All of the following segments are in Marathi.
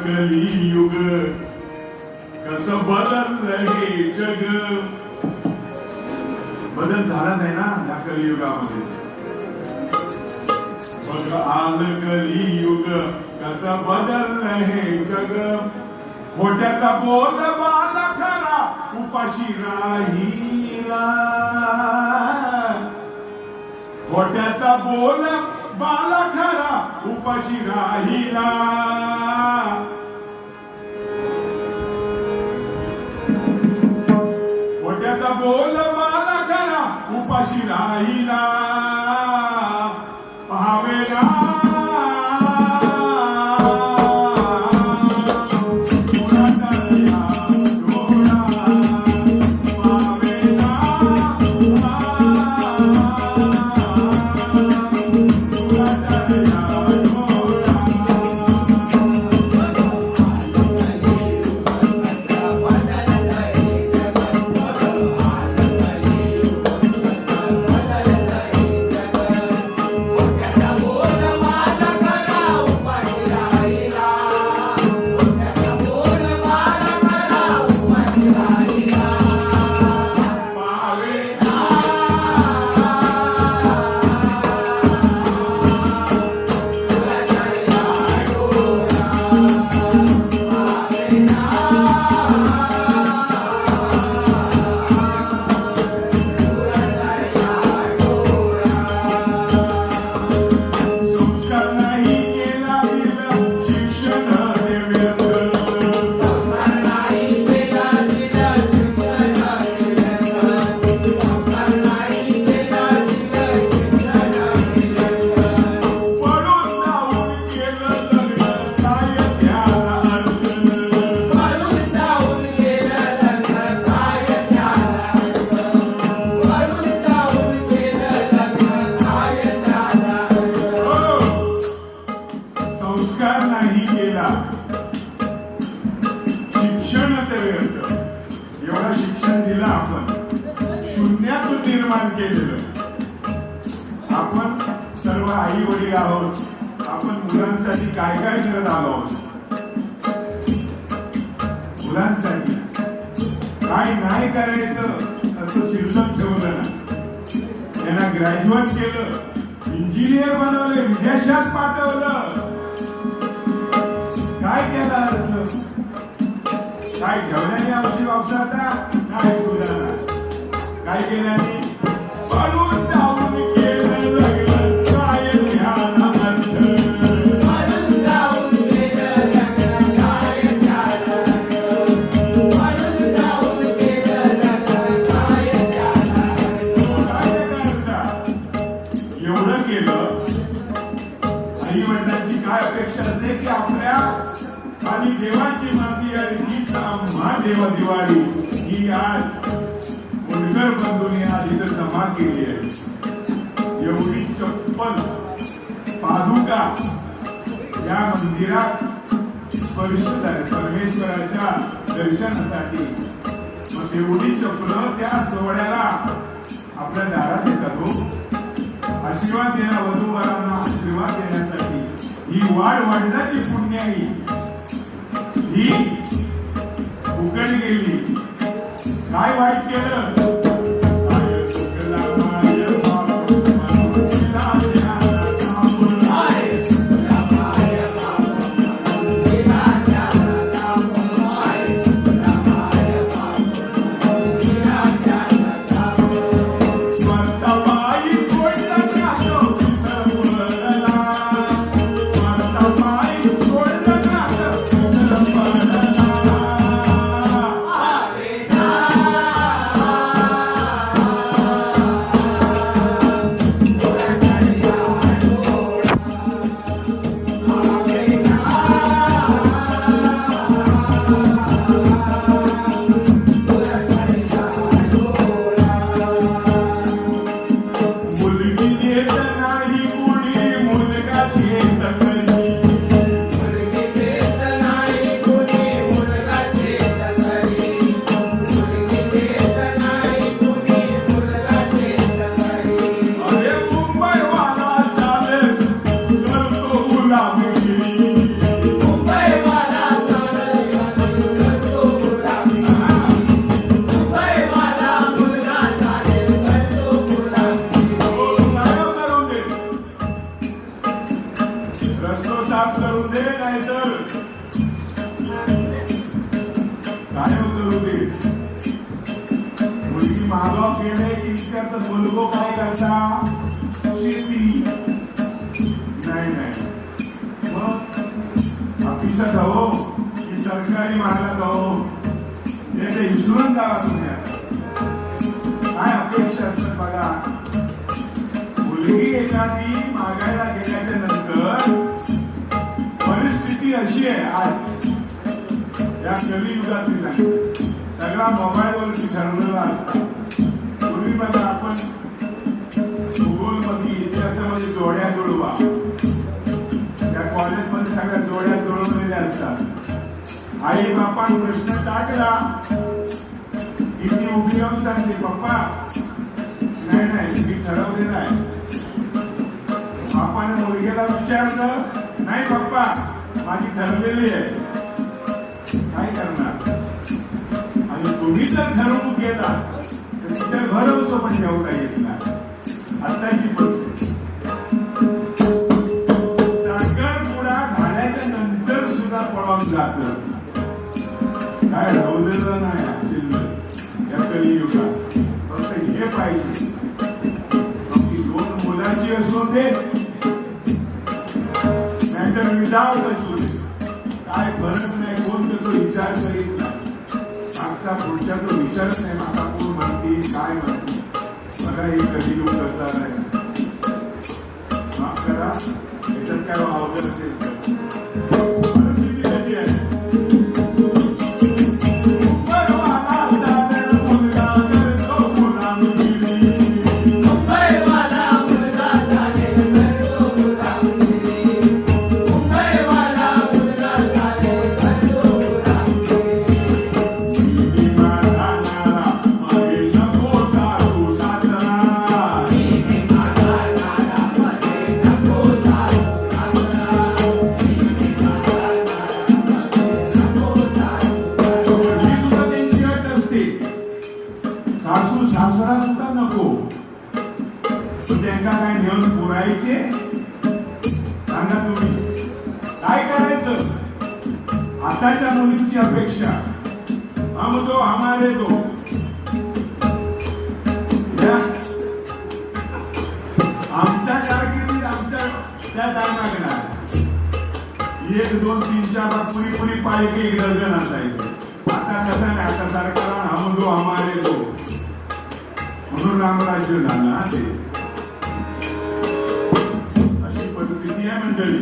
कलियुग कसं बदललं हे जग. बदल झालाच आहे ना या कलियुगामध्ये. बघ आलं कलियुग कसं बदललं हे जग. खोट्याचा बोल बाला खरा उपाशी राहिला. खोट्याचा बोल बाला खरा उपाशी राहिला. खोट्याचा बोल बाला खरा उपाशी राहिला. पहावेला आपण सर्व आई वडील आहोत. आपण मुलांसाठी काय काय करत आलो आहोत. मुलांसाठी काय नाही करायचं असं शिल्लक ठेवलं ना. त्यांना ग्रॅज्युएट केलं, इंजिनियर बनवले, विदेशात पाठवलं. काय केलं अर्थ? काय ठेवल्याने औषधी वापराचा काय सुधारणा? काय केल्याने पळून जाऊन केलं लग्न काय ध्यान अर्थ. पळून जाऊन केलं लग्न काय ध्यान अर्थ. पळून जाऊन केलं लग्न काय ध्यान अर्थ. एवढं केलं. आई वडिलांची काय अपेक्षा असते की आपल्या आणि देवाची माती आणि हीच आम्हा देवा दिवाळी ही आज मुलगर बंधूंनी आज इथं जमा केली आहे. एवढी चप्पल पादुका या मंदिरात स्पर्श झाले परमेश्वराच्या दर्शनासाठी. मग तेवढी चप्पल त्या सोहळ्याला आपल्या दारात येतात. आशीर्वाद देण्या वधूवरांना आशीर्वाद देण्यासाठी ही वाढ वाढण्याची पुण्याई ही उघड गेली. काय वाईट केलं? साफ करून दे, नाहीतर काय करू दे. मुलगी मागाव केले की विचारत मुलगो काय करता, शेती. नाही नाही, मग ऑफिसात हो की सरकारी मालक हो, ते विसरून जावा तुम्ही. काय अपेक्षा असतात बघा. मुलगी एखादी मागायला गेल्याच्या नंतर परिस्थिती अशी आहे आज या कलियुगातली झाली, सगळा मोबाईलवरती ठरलेला असता. पूर्वी बघा आपण भूगोलमध्ये इतिहासामध्ये जोड्या जुळवा, त्या कॉलेजमध्ये सगळ्या जोड्या जुळवलेल्या असतात. आई बापान प्रश्न टाकला किती उपयोग सांगते, पप्पा नाही नाही मी ठरवलेलं आहे. बापाने मुलगीला विचारलं, नाही पप्पा माझी ठरलेली आहे. काय करणार. आणि तुम्ही जर ठरवून गेला तर तिच्या भरवसं पण ठेवता येत नाही. आताची परिस्थिती साखरपुडा झाल्याच्या नंतर सुद्धा पळून जात, काय राहिलेलं नाही या कलियुगात. फक्त हे पाहिजे की दोन मुलांची असो दे नाहीतर विदाउट असू दे, काय फरक नाही. कोण तो विचार करीत नाही, मागचा पुढच्या तो विचारच नाही. आता कोण म्हणतील काय म्हणतील. बघा हे कलियुग कसं आहे. माफ करा, याच्यात काय अवघड असेल. परिस्थिती कशी आहे. सासू सासरा सुद्धा नको, त्यांना काय घेऊन पुरायचे. सांगा तुम्ही काय करायचं. आताच्या मुलींची अपेक्षा हम दो हमारे दो. आमच्या कारकिर्दीत आमच्या त्या टायमाकडे 1 2 3 4 पुरी पुरी पाहिजे 1 डझन असायचे. आता कसं नाही, आता सरकार हम दो हमारे दो म्हणून रामराज्य झालं. ते अशी परिस्थिती आहे मंडळी.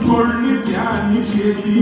सोडली त्यानी शेती.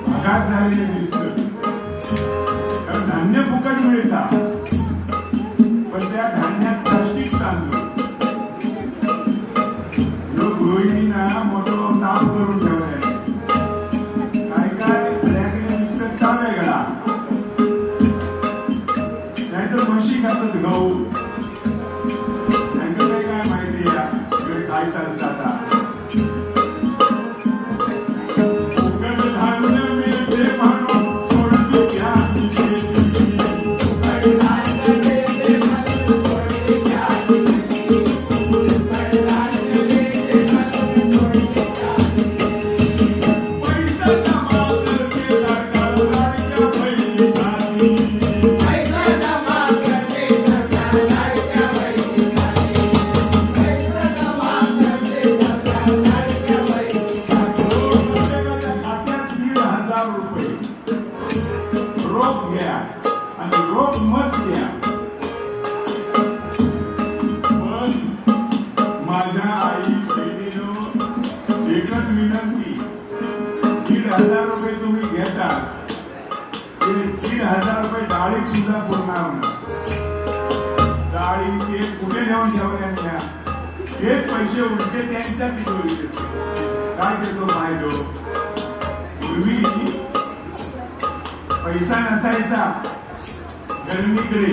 भागात झालेले दिसत, कारण धान्य फुकट मिळतात पण त्या धान्यात प्लास्टिक तांदूळ. गृहिणींना मोठं ताप करून ठेवलंय. म्हशी खातात गहू. त्यांना काय माहिती काय चालतं आता. धान्य मिळते म्हणून सोडली त्यानी शेती. एकच विनंती, 1,500 रुपये तुम्ही घेता, ते 1,500 रुपये डाळीत सुद्धा पुरणार नाही. डाळी ते कुठे नेऊन ठेवल्या, हे पैसे उलटे त्यांच्या तिजोरीत येते. काय देतो फायदो? पूर्वी पैसा नसायचा गरमीकडे,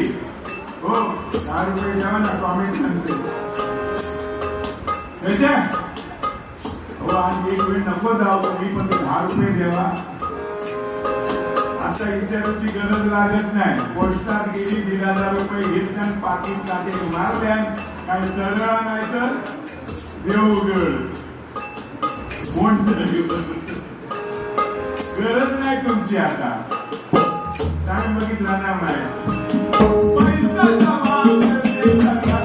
हो 10 रुपये द्यावा ना, कॉमेंट सांगते त्याच्या हो आज एक वेळ नको जाऊ मी, पण 10 रुपये द्यावा. आता विचारायची गरज लागत नाही. पोस्टात गेली 1,000 रुपये घेतल्या, पाकिट टाके मारल्या, काय तळगळा नाही तर देवगड कोण गरज नाही तुमची. आता काय बघितला ना पैसा जमा करते सरकार,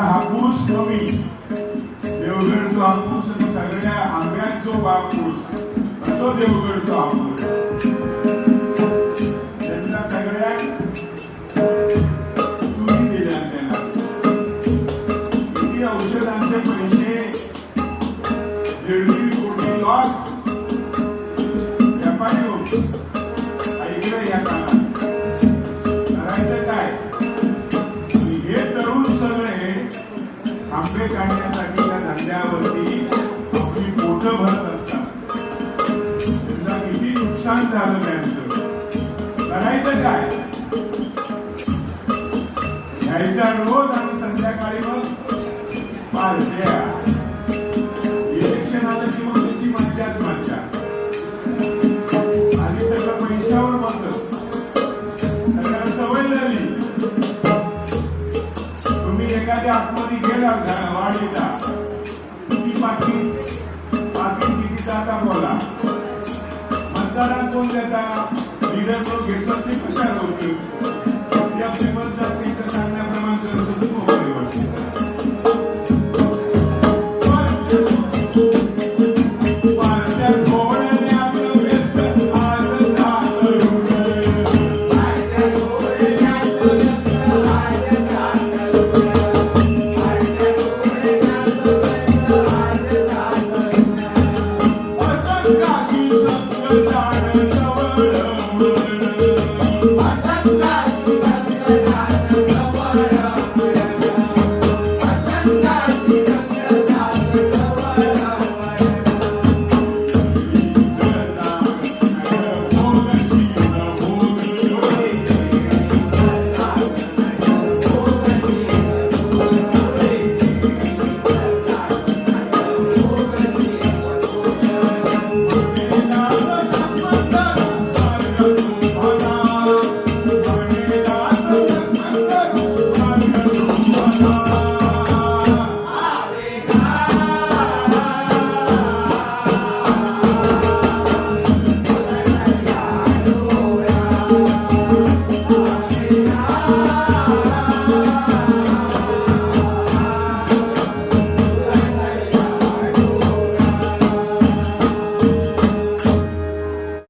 हापूस कमी देवगडचो हापूस आणि सगळ्या आंब्यांचो बापूस असो देवगडचो हापूस. त्यांना सगळ्यांक तुम्ही दिल्या, त्यांना किती औषधांचे पैसे 1.5 कोटी लॉस. व्यापारी हो ऐकलं या काळात करायचं काय? हे तरुण सगळे आंबे काढण्यासाठी त्या धंद्यावरती आपली पोटं भरत असतात. त्यांना किती नुकसान झालं त्यांचं. करायचं काय? घ्यायचा रोज आणि संध्याकाळी मग पार्ट्या. इलेक्शन आलं की मग त्याची मज्जाच मज्जा. आणि सगळं पैशावर बसत सगळ्यांना सवय झाली. तुम्ही एखाद्या आतमध्ये गेला वाडीचा, किती पाकिट किती जाता बोला. मतदारात कोण देता? लीडर कोण घेता?